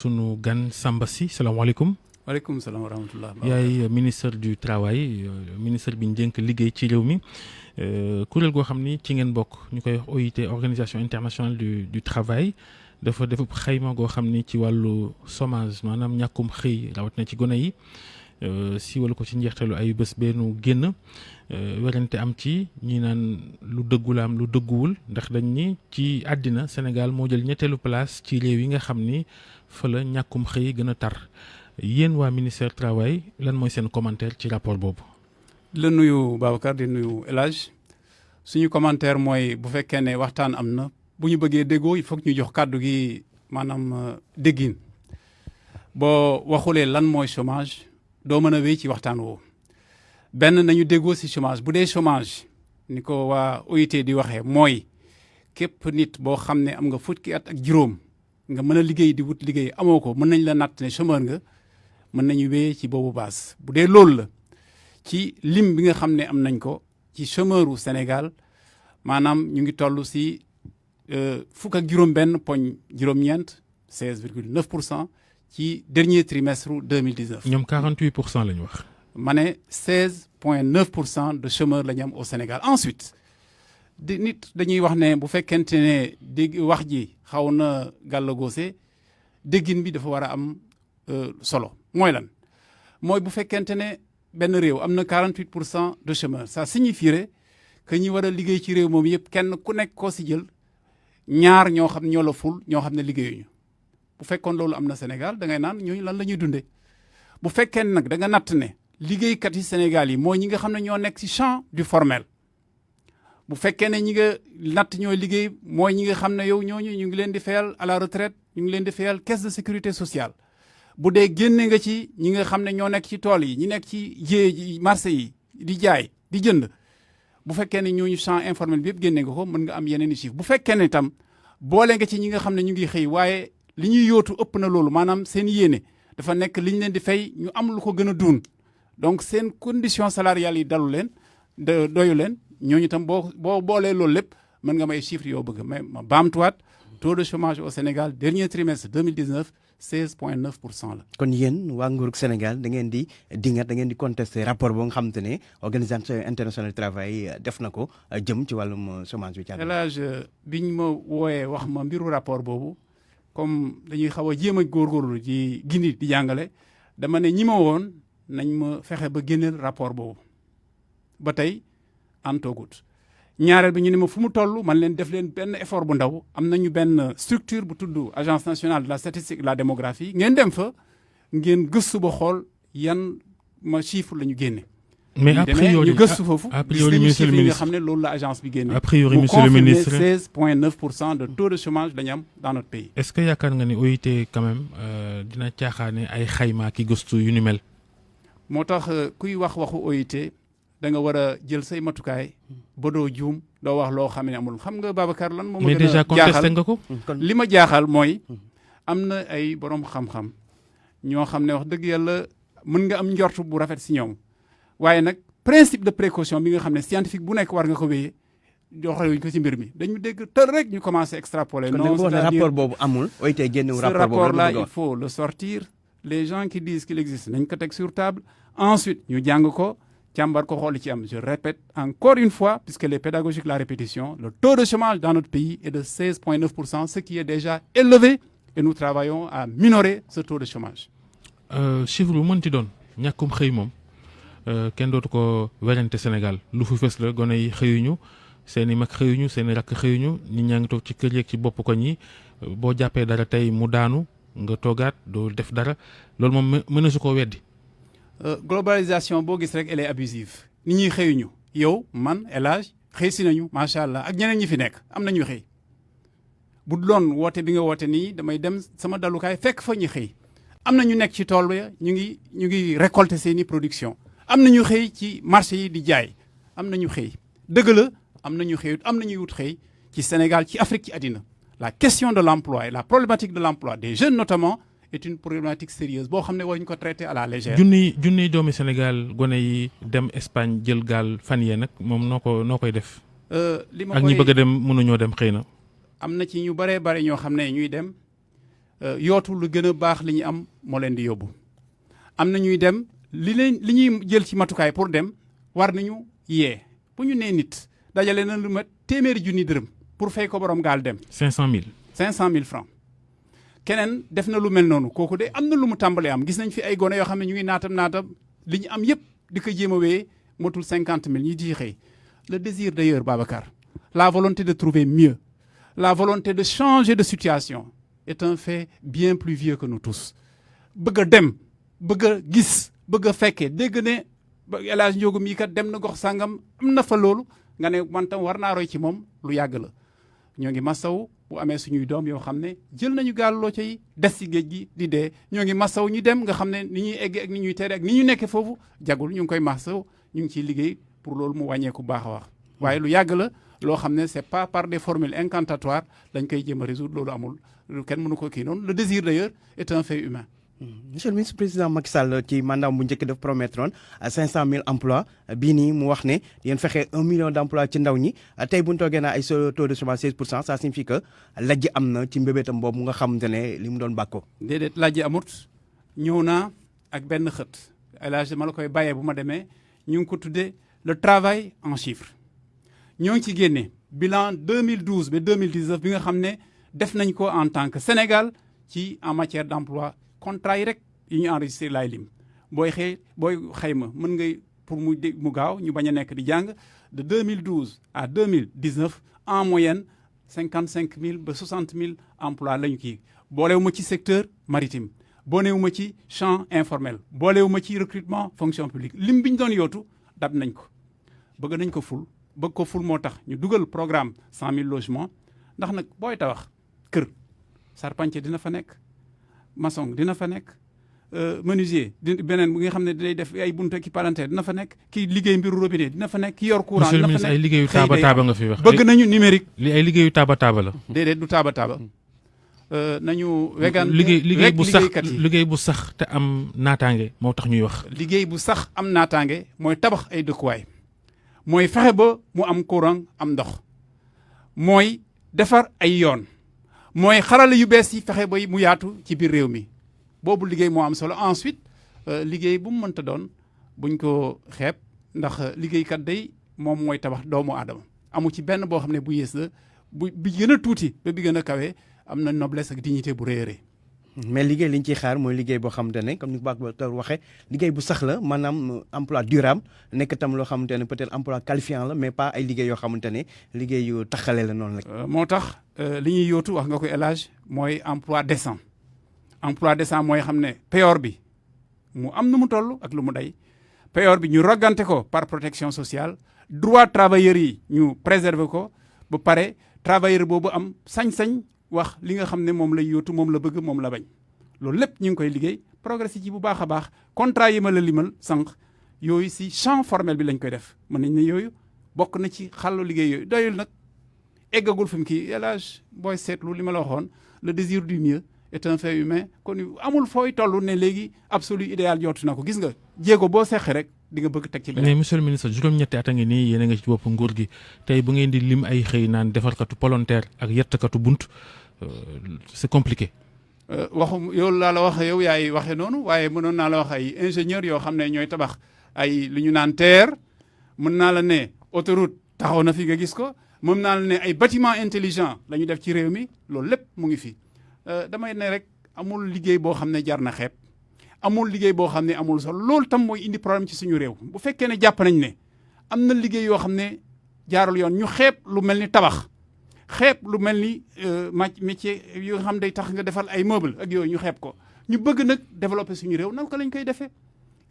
sunu gan Samba Sy salaamaaleykum. waaleykum salaam wa rahmatullah. yaay ministre du travail ministre bi njënk liggéey ci réew mi kuréel goo xam ni ci ngeen bokk ñu koy wax OIT organisation internationale du travail dafa def xayma goo xam ni ci wàllu chômage maanaam ñàkkum xëy rawatina ci gone yi siiwal ko ci njeextalu ay bés bennu génn werante am ci ñi naan lu dëggu la am lu dëgguwul ndax dañ ni ci àddina Sénégal moo jël ñetteelu place ci réew yi nga xam ni fa la ñàkkum xëy gën a tar. yéen waa ministère travail lan mooy seen commentaire ci rapport boobu. la nuyu Babacar di nuyu El Hadj suñu commentaire mooy bu fekkee ne waxtaan am na bu ñu bëggee déggoo il faut que ñu jox kàddu gi maanaam déggin boo waxulee lan mooy chômage doo mën a wéy ci waxtaan woowu. benn nañu déggoo si chômage bu dee chômage ni ko waa OIT di waxee mooy képp nit boo xam ne am nga fukki at ak juróom nga mën a liggéey di wut liggéey amoo ko mën nañ la natt ne chômeur nga. mën nañu wéyee ci boobu base bu dee loolu la ci lim bi nga xam ne am nañ ko ci chômeuru Sénégal maanaam ñu ngi toll si fukk ak juróom-benn poñ juróom-ñeent 16,9% ci dernier trimestre 2019. ñoom 48% la ñu wax. ma ne 16,9% de chômeurs la ñu am au Sénégal. Ensuite nit dañuy wax ne bu fekkente ne dégg wax ji xaw na gàllagoose déggin bi dafa war a am solo. mooy lan mooy bu fekkente ne benn réew am na 48% de chômeurs ça signifierait que ñi war a liggéey ci réew moom yëpp kenn ku nekk koo si jël ñaar ñoo xam ñoo la ful ñoo xam ne liggéeyuñu bu fekkoon loolu am na Sénégal da ngay naan ñooñu lan la ñuy dundee bu fekkee nag da nga natt ne liggéeykat yi Sénégal yi mooy ñi nga xam ne ñoo nekk ci champ du formel bu fekkee ne ñi nga natt ñooy liggéey mooy ñi nga xam ne yow ñooñu ñu ngi leen di fayal à la retraite ñu ngi leen di fayal caisse de sécurité sociale. bu dee génne nga ci ñi nga xam ne ñoo nekk ci tool yi ñi nekk ci marché yi di jaay di jënd bu fekkee ne ñooñu champ informel bi yëpp génne nga ko mën nga am yeneen i chiffre bu fekkee ne itam boole nga ci ñi nga xam ne ñu ngi xëy waaye li ñuy yóotu ëpp na loolu maanaam seen yéene dafa nekk li ñu leen di fay ñu am lu ko gën a duun donc seen condition salariale yi dalu leen doyu leen ñooñu itam boo boolee loolu lépp mën nga may chiffre yoo bëgg mais ma baamtuwaat taux de chômage au Sénégal dernier trimestre 2019 16,9% la. kon yéen waa nguurug Sénégal da ngeen di dingat da ngeen di contester rapport boo nga xamante ne organisation internationale du travail def na ko jëm ci wàllum chômage bi. El Hadj biñ ma wooyee wax ma mbiru rapport boobu comme dañuy xaw a jéem a góorgóorlu di gindi di jàngale dama ne ñi ma woon nañ ma fexe ba génneel rapport boobu ba tey antoogut. ñaareel bi ñu ne ma fu mu toll man leen def leen benn effort bu ndaw am nañu benn structure bu tudd agence nationale de la statistique et de la démographie ngeen dem fa ngeen gëstu ba xool yan ma chiffre la ñu génne. mais a priori ñu gëstu foofu. a priori monsieur le yi nga ministre xam ne loolu la agence bi génne. a priori monsieur le ministre 16,9% de taux de chômage la ñu am dans notre pays. est-ce que yaakaar nga ni OIT quand même dina caaxaane ay xayma ki gëstu yu ni mel. moo tax kuy wax waxu OIT. da nga war a jël say matukaay ba doo juum doo wax loo xam ne amul xam nga Babacar lan moo ma mais gën a déjà contesté nga ko. li ma jaaxal mooy am na ay borom xam-xam ñoo xam ne wax dëgg yàlla mën nga am njort bu rafet si ñoom waaye nag principe de précaution bi nga xam ne scientifique bu nekk war nga ko wéyee joxewuñ ko ci mbir mi dañu dégg tël rek ñu commencé extrapoler. non c'est-à-dire rapport boobu amul. OIT génn ce rapport là il faut le sortir les gens qui disent qu'il existe nañ ko teg sur table ensuite ñu jàng ko. càmbar ko xool ci am je répète encore une fois puisque les pédagogiques la répétition le taux de chômage dans notre pays est de 16,9% ce qui est déjà élevé et nous travaillons à minorer ce taux de chômage. chiffre bu mënti doon ñàkkum xëy moom kenn dootu ko werante Sénégal lu fu fës la gone yi xëyuñu seen i mag xëyuñu seen i rakk xëyuñu nit ñaa ngi toog ci kër yeeg ci bopp koñ yi boo jàppee dara tey mu daanu nga toogaat doo def dara loolu moom mën na su koo weddi. globalisation boo gis rek elle est abusive nit ñi xëyuñu yow man El Hadj xëy si nañu macha allah ak ñeneen ñi fi nekk am nañu xëy bu doon woote bi nga woote nii damay dem sama dalukaay fekk fa ñu xëy am na ñu nekk ci tool ba ñu ngi récolter seeni production am na ñu xëy ci marché yi di jaay am na ñu xëy dëgg la am na ñu xëyut am na ñuy wut xëy ci Sénégal ci Afrique ci àddina la question de l'emploi et la problématique de l'emploi des jeunes notamment est une problématique sérieuse boo xam ne waruñu ko traiter à la légère. junniy doomi Sénégal gone yi dem Espagne jël gaal fan yee nag moom noo koy def. li ma ak ñi bëgg a dem mënuñoo dem xëy na. am na ci ñu baree bare ñoo xam ne ñuy dem yootu lu gën a baax li ñu am moo leen di yóbbu am na ñuy dem li ñuy jël ci matukaay pour dem war nañu yee bu ñu nee nit dajale na lu mat téeméeri junni dërëm pour fay ko borom gaal dem. 500 000 francs keneen def na lu mel noonu kooku de am na lu mu tàmbalee am gis nañ fi ay gone yoo xam ne ñu ngi naatam li ñu am yëpp di ko jéem a wéyee motul 50 000 ñi di xëy le désir d'ailleurs Babacar la volonté de trouver mieux la volonté de changer de situation est un fait bien plus vieux que nous tous bëgg a dem bëgg a gis bëgg a fekkee dégg ne El Hadj Ndiogou mii kat dem na gox sàngam am na fa loolu nga ne man tam war naa roy ci moom lu yàgg la ñoo ngi masaw bu amee suñuy doom yoo xam ne jël nañu gaal loo cay des ci géej gi di dee ñoo ngi masaw ñu dem nga xam ne ni ñuy eggee ak ni ñuy teere ak ni ñu nekkee foofu jagul ñu ngi koy masaw ñu ngi ciy liggéey pour loolu mu wàññeeku baax a wax waaye lu yàgg la loo xam ne c'est pas par des formules incantatoires dañ koy jéem a résoudre loolu amul kenn mënu ko kii noonu le désir d'ailleurs est un fait humain. Monsieur le ministre président Macky Sall ci mandat bu njëkk def promettroon 500 000 emplois bii nii mu wax ne yéen fexe 1 million d'emplois ci ndaw ñi tey bu ñu toogee naa ay taux de chômage 16% ça signifie que lajj am na ci mbébétam boobu nga xamante ne li mu doon bàkkoo. déedéet lajj amut ñëw naa ak benn xët El Hadj ma la koy bàyyee bu ma demee ñu ngi ko tuddee le travail en chiffres ñoo ngi ci génne bilan 2012 ba 2019 bi nga xam ne def nañ ko en tant que Sénégal ci en matière d'emploi. contrat yi rek yi ñu enregistré laay lim booy xayma mën ngay pour mu gaaw ñu bañ a nekk di jàng de 2012 à 2019 en moyenne 55 000 ba 60 000 emplois la ñu kii boolewuma ci secteur maritime boolewuma ci champ informel boolewuma ci recrutement fonction publique lim bi ñu doon yootu dab nañ ko bëgg nañ ko ful bëgg ko ful moo tax ñu dugal programme 100 000 logements ndax nag booy tabax kër charpentier dina fa nekk maçon dina fa nekk menuisier beneen bi nga xam ne day def ay buntu ki palanteer dina fa nekk kii liggéey mbiru robinet dina fa nekk ki yor courant dina fa nekk ay liggéeyu taaba nga fi wax bëgg nañu numérique li ay liggéeyu taaba la déedéet du taaba nañu wegan liggéey bu sax te am naataange moo tax ñuy wax liggéey bu sax am naataange mooy tabax ay dëkkuwaay mooy fexe ba mu am courant am ndox mooy defar ay yoon mooy xarala yu bees yi fexe bay mu yaatu ci biir réew mi boobu liggéey moo am solo ensuite liggéey bu mu mënta doon buñ ko xeeb ndax liggéeykat day moom mooy tabax doomu aadama amu ci benn boo xam ne bu yées la bi gën a tuuti ba bi gën a kawe am na noblesse ak dignité bu rëy a rëy mais liggéey li ñu ciy xaar mooy liggéey boo xamante ne comme ni ko Babacar waxee liggéey bu sax la maanaam emploi durable nekk tam loo xamante ne peut-être emploi qualifiant la mais pas ay liggéey yoo xamante ne liggéey yu taxale la noonu la. moo tax li ñuy yóotu wax nga ko El Hadj mooy emploi décent mooy xam ne payoor bi mu am nu mu toll ak lu mu day payoor bi ñu rogante ko par protection sociale droit travailleurs yi ñu préserver ko ba pare travailleur boobu am sañ-sañ. wax li nga xam ne moom lay yóotu moom la bëgg moom la bañ loolu lépp ñu ngi koy liggéey progressé ci bu baax a baax contrat yi ma la limal sànq yooyu si champ formel bi lañ koy def mën nañ ne yooyu bokk na ci xàllu liggéey yooyu doyul nag eggagul fi mu kii El Hadj booy seetlu li ma la waxoon le désir du mieux est un fait humain kon amul fooy toll ne léegi absolu idéal jootu na ko gis nga jéego boo seqee rek di nga bëgg teg ci beneen. mais monsieur le ministre juróom-ñetti at a ngi nii yéen a nga ci bopp nguur gi tey bu ngeen di lim ay xëy naan defarkatu volontaire ak yettkatu bunt c'est compliqué. yow laa la wax yow yaay waxee noonu waaye mënoon naa la wax ay ingénieurs yoo xam ne ñooy tabax ay lu ñu naan terre mën naa la ne autoroute taxaw na fi nga gis ko mën naa la ne ay bâtiment intelligent la ñu def ci réew mi loolu lépp mu ngi fi damay ne rek amul liggéey boo xam ne jar na xeeb amul liggéey boo xam ne amul solo loolu tam mooy indi problème ci suñu réew bu fekkee ne jàpp nañ ne am na liggéey yoo xam ne jaarul yoon ñu xeeb lu mel ni tabax xeeb lu mel ni métier yoo nga xam day tax nga defal ay meuble ak yooyu ñu xeeb ko ñu bëgg nag développer suñu réew nan ko lañ koy defee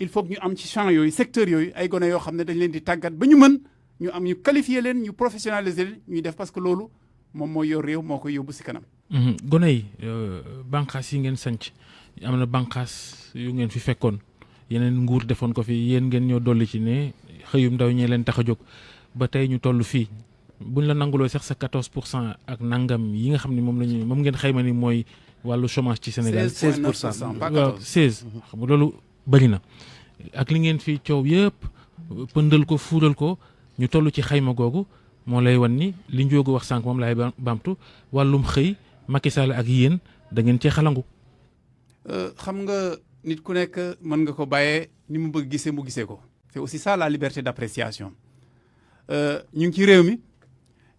il faut que ñu am ci champ yooyu secteur yooyu ay gone yoo xam ne dañ leen di tàggat ba ñu mën ñu am ñu qualifier leen ñu professionnaliser leen ñuy def parce que loolu moom mooy yor réew moo koy yóbbu si kanam. gone yi bànqaas yi ngeen sanc am na bànqaas yu ngeen fi fekkoon yeneen nguur defoon ko fi yéen ngeen ñoo dolli ci ne xëyum ndaw ñee leen tax a jóg ba tey ñu toll fii buñ la nanguloo sax sa 14% ak nangam yi nga xam ne moom ngeen xayma ni mooy wàllu chômage ci Sénégal. 16% waaw 16. xam nga loolu bëri na ak li ngeen fi coow yëpp pëndal ko fuural ko ñu toll ci xayma googu moo lay wan ni li Ndiogou wax sànq moom laay baamtu wàllum xëy Macky Sall ak yéen da ngeen cee xalangu. xam nga nit ku nekk mën nga ko bàyyee ni mu bëgg gisee mu gisee ko. c'est aussi ça la liberté d'appréciation ñu ngi ci réew mi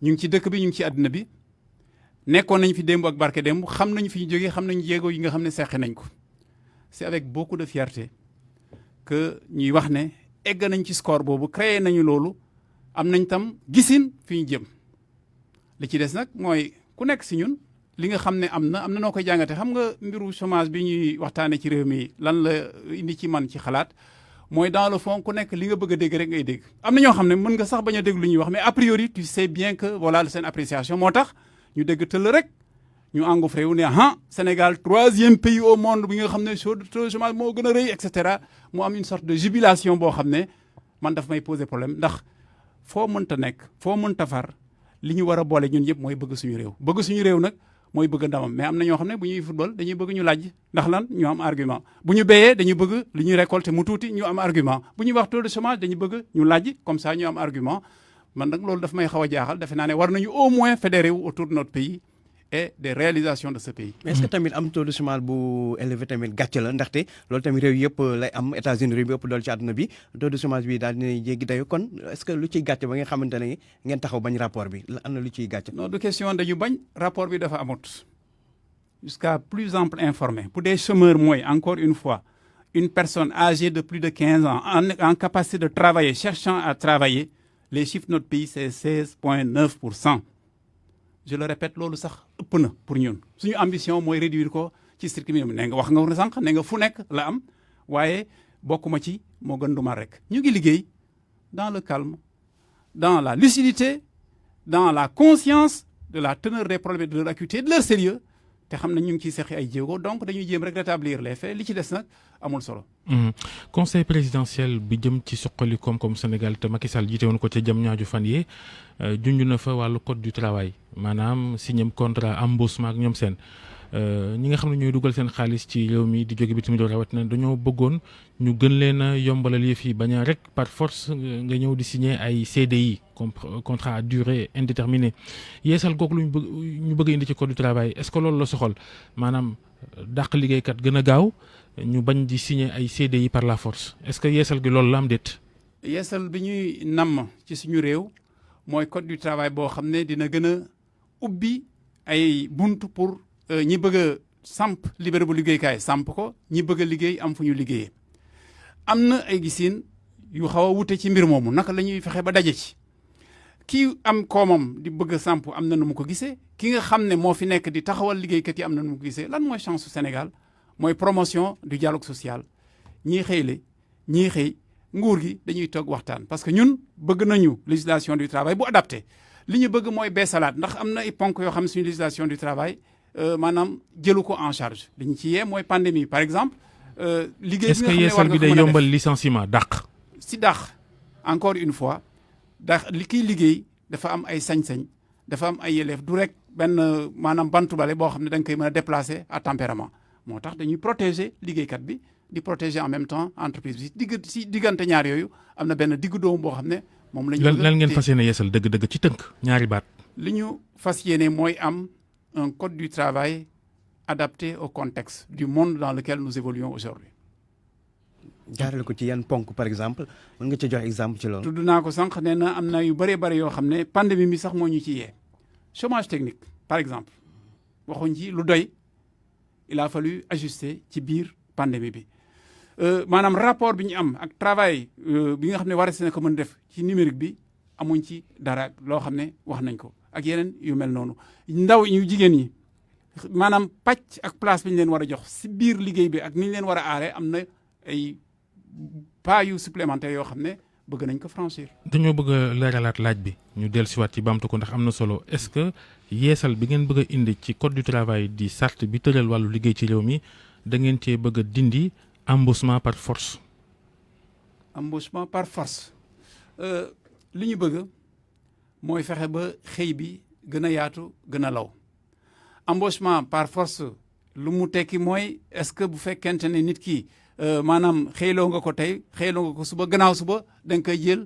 ñu ngi ci dëkk bi ñu ngi ci àdduna bi nekkoon nañ fi démb ak barke démb xam nañ fi ñu jógee xam nañ jéego yi nga xam ne seqe nañ ko. c'est avec beaucoup de fierté que ñuy wax ne egg nañ ci score boobu créé nañu loolu am nañ tam gisin fi ñu jëm li ci des nag mooy ku nekk si ñun li nga xam ne am na noo koy jàngate xam nga mbiru chômage bi ñuy waxtaane ci réew mi lan la indi ci man ci xalaat mooy dans le fond ku nekk li nga bëgg a dégg rek ngay dégg. am na ñoo xam ne mën nga sax bañ a dégg lu ñuy wax mais a priori tu sais bien que voilà seen appréciation moo tax ñu dégg tëll rek ñu engouffré wu ne Sénégal 3e pays au monde bi nga xam ne taux de chômage moo gën a rëy et cetera mu am une sorte de jubilation boo xam ne man daf may poser problème ndax foo mënta nekk foo mënta far li ñu war a boole ñun yëpp mooy bëgg suñu réew. bëgg suñu réew nag mooy bëgg ndamam mais am na ñoo xam ne bu ñuy football dañuy bëgg ñu laaj ndax lan ñu am argument bu ñu béyee dañuy bëgg li ñuy récolter mu tuuti ñu am argument bu ñuy wax taux de chômage dañuy bëgg ñu laaj comme ça ñu am argument man nag loolu daf may xaw a jaaxal defe naa ne war nañu au moins fédérer wu autour de notre pays et des réalisations de ce pays. mais est-ce que tamit am taux de chômage bu élevé tamit gàcce la ndaxte loolu tamit réew yëpp lay am États-Unis réew yëpp dool ci àdduna bi taux de chômage bi daal dina jéggi dayo kon est-ce que lu ciy gàcce ba nga xamante ne ngeen taxaw bañ rapport bi am na lu ciy gàcce. non du question dañu bañ rapport bi dafa amut jusqu'à plus ample informé pour des chômeurs mooy encore une fois une personne âgée de plus de 15 ans en capacité de travailler cherchant à travailler les chiffres de notre pays c'est 16,9%. je le répète loolu sax ëpp na pour ñun suñu ambition mooy réduire ko ci strict minimum ne nga wax nga sànq ne nga fu nekk la am waaye bokkuma ci moo gën du ma rek ñu ngi liggéey dans le calme dans la lucidité dans la conscience de la teneur des problèmes de leur acuité de leur sérieux te xam na ñu ngi ciy seqi ay jéego donc dañuy jéem rek rétablir les faits li ci des nag amul solo. conseil présidentiel bi jëm ci suqali koom-koom Sénégal te Macky Sall jiite woon ko ca jam ñaaju fan yee junj na fa wàllu code du travail maanaam signé contrat embauchement ak ñoom seen ñi nga xam ne ñooy dugal seen xaalis ci réew mi di jóge bitim réew rawatina dañoo bëggoon ñu gën leen a yombalal yëf yi bañ a rek par force nga ñëw di signé ay CDI contrat à durée indéterminée yeesal googu lu ñu bëgg indi ci code du travail est-ce que loolu la soxal maanaam dàq liggéeykat gën a gaaw ñu bañ di signé ay CDI par la force est-ce que yeesal gi loolu la am déet. yeesal bi ñuy namm ci suñu réew mooy code du travail boo xam ne dina gën a ubbi ay bunt pour ñi bëgg a samp libéré bu liggéeykaay samp ko ñi bëgg a liggéey am fu ñu liggéeyee. am na ay gisin yu xaw a wute ci mbir moomu naka la ñuy fexe ba daje ci kii am koomam di bëgg a samp am na nu mu ko gisee ki nga xam ne moo fi nekk di taxawal liggéeykat yi am na nu mu ko gisee lan mooy chance su Sénégal mooy promotion du dialogue social ñii xëyle ñii xëy nguur gi dañuy toog waxtaan parce que ñun bëgg nañu législation du travail bu adapté li ñu bëgg mooy beesalaat ndax am na ay ponk yoo xam ne suñu législation du travail maanaam jëlu ko en charge li ñu ci yee mooy pandémie par exemple. liggéey est-ce que yeesal bi day yombal licenciement dàq. si dàq encore une fois dàq li kiy liggéey dafa am ay sañ-sañ dafa am ay yelleef du rek benn maanaam bantu bale boo xam ne da nga koy mën a déplacer à tempérament moo tax dañuy protéger liggéeykat bi di protéger en même temps entreprise bi si diggante ñaar yooyu am na benn diggu doomu boo xam ne moom la ñu. lan ngeen fas yéene yeesal dëgg-dëgg ci tënk ñaari baat. li ñu fas yéene mooy am un code du travail adapté au contexte du monde dans lequel nous évoluons aujourd'hui. jaarale ko ci yan ponk par exemple mën nga ci jox exemple ci loolu. tudd naa ko sànq nee na am na yu bëree bëri yoo xam ne pandémie bi sax moo ñu ci yee chômage technique par exemple waxuñ ci lu doy il a fallu ajuster ci biir pandémie bi maanaam rapport bi ñu am ak travail bi nga xam ne war na ko mën def ci numérique bi amuñ ci dara loo xam ne wax nañ ko ak yeneen yu mel noonu ndaw ñu jigéen ñi maanaam pàcc ak place bi ñu leen war a jox si biir liggéey bi ak ni ñu leen war a aaree am na ay pas yu supplémentaires yoo xam ne bëgg nañ ko franchir. dañoo bëgg a leeralaat laaj bi ñu dellusiwaat ci bamtu ko ndax am na solo est-ce que yeesal bi ngeen bëgg a indi ci code du travail di charte bi tëral wàllu liggéey ci réew mi da ngeen cee bëgg a dindi embauchement par force. embauchement par force li ñu bëgg mooy fexe ba xëy bi gën a yaatu gën a law embauchement par force lu mu tekki mooy est-ce que bu fekkente ne nit ki. maanaam xëyloo nga ko tey xëyloo nga ko suba gannaaw suba da nga koy jël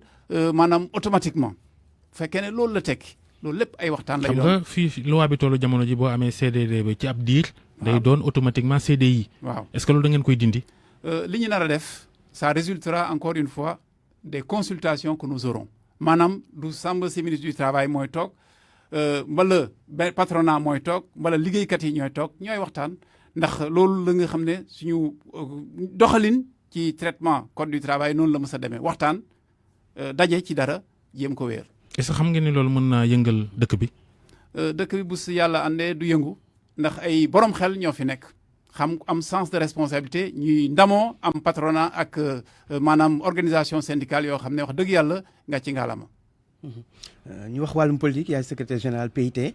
maanaam automatiquement bu fekkee ne loolu la tekki loolu lépp ay waxtaan lay xam doon. nga fii loi bi tollu jamono ji boo amee CDD ba ci ab diir. day doon automatiquement CDI. waaw est-ce que loolu da ngeen koy dindi. li ñu nar a def ça résultera encore une fois des consultations que nous aurons maanaam du Samba si ministre du travail mooy toog mbala patronat mooy toog mbala liggéeykat yi ñooy toog ñooy waxtaan ndax loolu la nga xam ne suñu doxalin ci traitement code du travail noonu la mës a demee waxtaan daje ci dara jéem ko wéer. est-ce que xam ngeen ni loolu mën naa yëngal dëkk bi. dëkk bi bu si yàlla àndee du yëngu ndax ay borom xel ñoo fi nekk xam am sens de responsabilité ñuy ndamoo am patronat ak maanaam organisation syndicale yoo xam ne wax dëgg yàlla nga ci ngaalama. ñu wax wàllum politique yaay secrétaire général PIT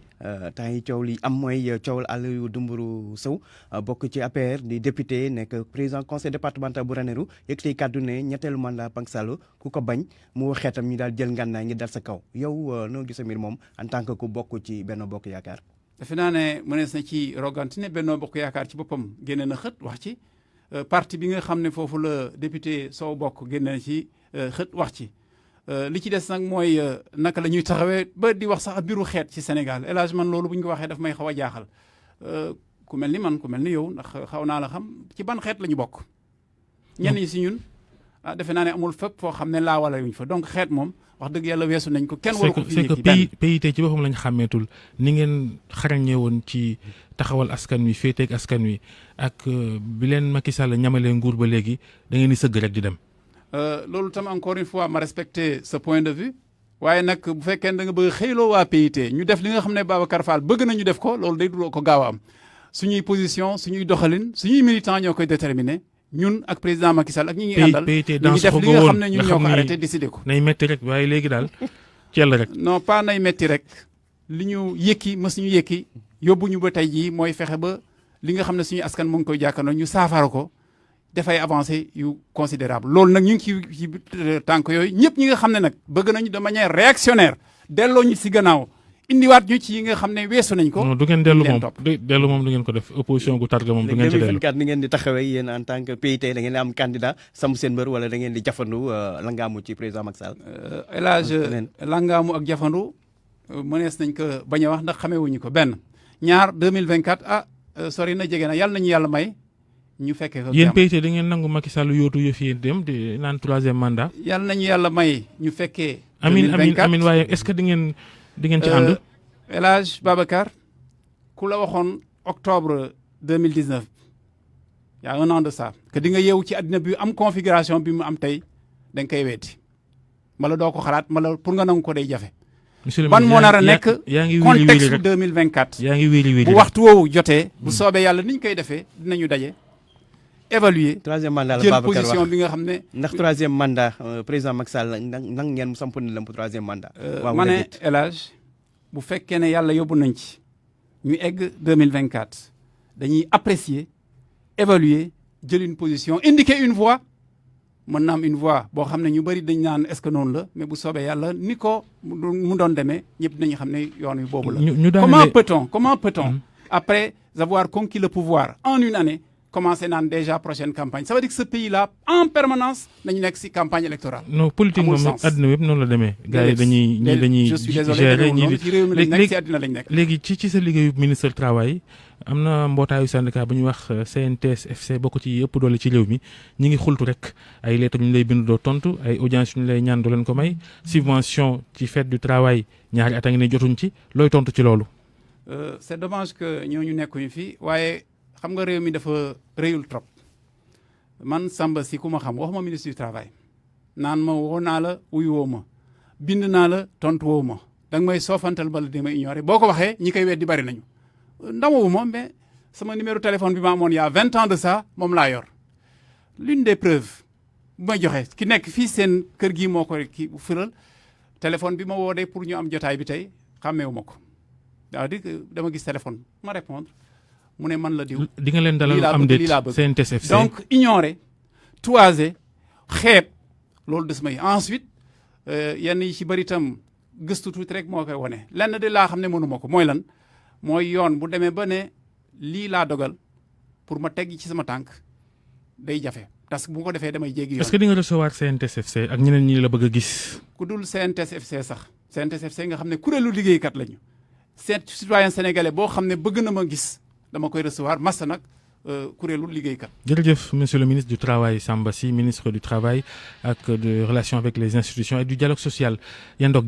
temps yi coow li am mooy coowal Aliou Dembourou Sow bokk ci APR di député nekk président conseil départemental bu Ranérou yëkkati kàddu ne ñetteelu mandat Macky Sall ku ko bañ mu wax xeetam ñu daal jël ngànnaay ngi dal sa kaw yow noo gis mbir moom en tant que ku bokk ci Benno Bokk Yaakaar. defe naa ne mënees na ci roganti ne Benno Bokk Yaakaar ci boppam génne na xët wax ci parti bi nga xam ne foofu la député Sow bokk génne na ci xët wax ci. li ci des nag mooy naka la ñuy taxawee ba di wax sax mbiru xeet ci Sénégal El Hadj man loolu bu ñu ko waxee daf may xaw a jaaxal ku mel ni man ku mel ni yow ndax xaw naa la xam ci ban xeet la ñu bokk. ñenn ñi si ñun defe naa ne amul fépp foo xam ne laa wala yuñ fa donc xeet moom wax dëgg yàlla weesu nañ ko. kenn waru ko fi c'est que PIT ci boppam lañ xàmmeetul ni ngeen xarañee woon ci taxawal askan wi féeteeg askan wi ak bi leen Macky Sall ñamalee nguur ba léegi da ngeen di sëgg rek di dem. loolu tam encore une fois ma respecté ce point de vue waaye nag bu fekkee da nga bëgg xëyloo waa PIT ñu def li nga xam ne Babacar Fall bëgg nañu def ko loolu day duloo ko gaaw a am suñuy position suñuy doxalin suñuy militants ñoo koy déterminer ñun ak président Macky Sall ak ñi ñuy àndal ñu def li nga xam ne ñun ñoo ko arrêté décidé ko. nay metti rek waaye léegi daal cell rek. non pas nay metti rek li ñu yëkki mës ñu yëkki yóbbu ñu ba tey jii mooy fexe ba li nga xam ne suñu askan mu ngi koy jàkkaarloo ñu saafara ko. dafay avancé yu considérable loolu nag ñu ngi ci tànk yooyu ñëpp ñi nga xam ne nag bëgg nañu de manière réactionnaire delloo ñu si gannaaw indiwaat ñu ci yi nga xam ne weesu nañ ko. non du ngeen dellu moom dellu moom du ngeen ko def opposition gu targa moom du ngeen ci dellu. 2024 ni ngeen di taxawee yéen en tant que PIT da ngeen di am candidat samp seen mbër wala da ngeen di jafandu langaamu ci président Macky Sall. El Hadj langaamu ak jafandu mënees nañ ko bañ a wax ndax xamewuñu ko benn ñaar 2024 sori na jege na yàlla nañu yàlla may. ñu fekkee ko yéen PIT da ngeen nangu Macky Sall yóotu yëf yi dem di naan 3e mandat. yàlla nañu yàlla may ñu fekkee. 2024 amiin waaye est-ce que di ngeen ci ànd. El Hadj Babacar ku la waxoon octobre 2019 y a un an de ça que di nga yeewu ci àddina bi am configuration bi mu am tey da nga koy weeti mbala doo ko xalaat mbala pour nga nangu ko day jafe. ban moo nar a nekk contexte 2024. yaa ngi wéeri wéeri bu waxtu woowu jotee. bu soobee yàlla ni ñu koy defee dinañu daje. évaluer 3e mandat la jël Babacar wax position bi nga xam ne. ndax 3e mandat président Macky Sall nang ngeen samp na lam pour 3e mandat. waaw ma ne El Hadj bu fekkee ne yàlla yóbbu nañ ci ñu egg 2024 dañuy apprécier évaluer jël une position indiquer une voie mën na am une voie boo xam ne ñu bëri dañ naan est-ce que noonu la mais bu soobee yàlla ni ko mu doon demee ñëpp dinañu xam ne yoon wi boobu la. comment peut-on après avoir conquis le pouvoir en une année commencer naan déjà prochaine campagne ça veut dire que ce pays-là en permanence dañu nekk ci campagne électorale. non politique moom àddina yëpp noonu la demee. gars yi dañuy je suis désolé gérer ci réew mi lañ nekk ci àddina lañ nekk. léegi ci sa liggéeyu ministre travail am na mbootaayu syndicat bu ñuy wax CNTS FC bokk ci yëpp doole ci réew mi ñi ngi xultu rek ay lettres ñu lay bind doo tontu ay audience ñu lay ñaan doo leen ko may subvention ci fête du travail ñaari at a ngi ne jotuñ ci looy tontu ci loolu. c'est dommage que ñooñu nekkuñu fi waaye xam nga réew mi dafa réyul trop man Samba si ku ma xam waxuma ministre du travail naan ma woo naa la wuyu woo ma bind naa la tontu woo ma danga may soofantal bala di ma ignorer boo ko waxee ñi koy weddi bari nañu. ndamoo ma mais sama numéro téléphone bi ma amoon il y a 20 ans de ça moom laa yor l'une des preuves bu may joxe ki nekk fii seen kër gi moo ko kii fëral téléphone bi ma woodee pour ñu am jotaay bi tey xàmmeewu ma ko c'est-à-dire que dama gis téléphone ma répondre mu ne man la diw. di nga leen dalal am déet CNTS FC donc ignorer toiser xeeb loolu des may ensuite yenn yi ci bëri itam gëstu tuuti rek moo koy wane lenn de laa xam ne mënu ma ko mooy lan. mooy yoon bu demee ba ne lii laa dogal pour ma tegg ci sama tànk day jafe parce que bu ko defee damay jéggi yoon. est-ce que di nga recevoir CNTS/FC ak ñeneen ñi la bëgg a gis. ku dul CNTS/FC sax CNTS/FC nga xam ne kuréelu liggéeykat lañu citoyen sénégalais boo xam ne bëgg na ma gis dama koy recevoir massa nag kuréelu liggéeykat. jërëjëf monsieur le ministre du travail Samba Sy ministre du travail ak de relations avec les institutions et du dialogue social Yandok